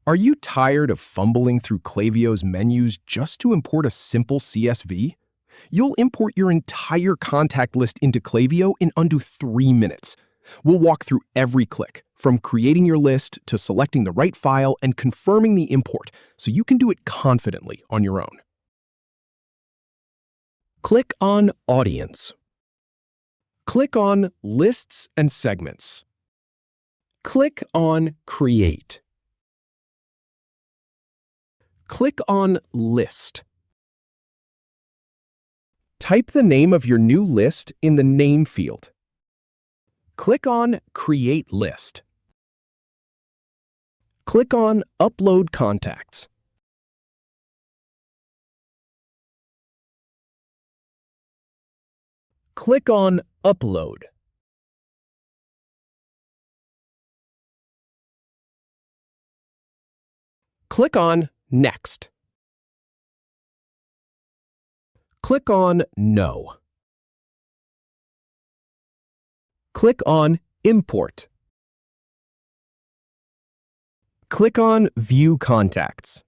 Are you tired of fumbling through Klaviyo's menus just to import a simple CSV? You'll import your entire contact list into Klaviyo in under 3 minutes. We'll walk through every click, from creating your list to selecting the right file and confirming the import, so you can do it confidently on your own. Click on Audience. Click on Lists and Segments. Click on Create. Click on List. Type the name of your new list in the Name field. Click on Create List. Click on Upload Contacts. Click on Upload. Click on Next. Click on No. Click on Import. Click on View Contacts.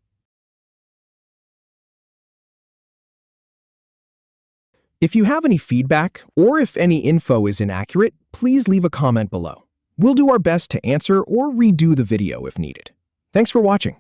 If you have any feedback or if any info is inaccurate, please leave a comment below. We'll do our best to answer or redo the video if needed. Thanks for watching.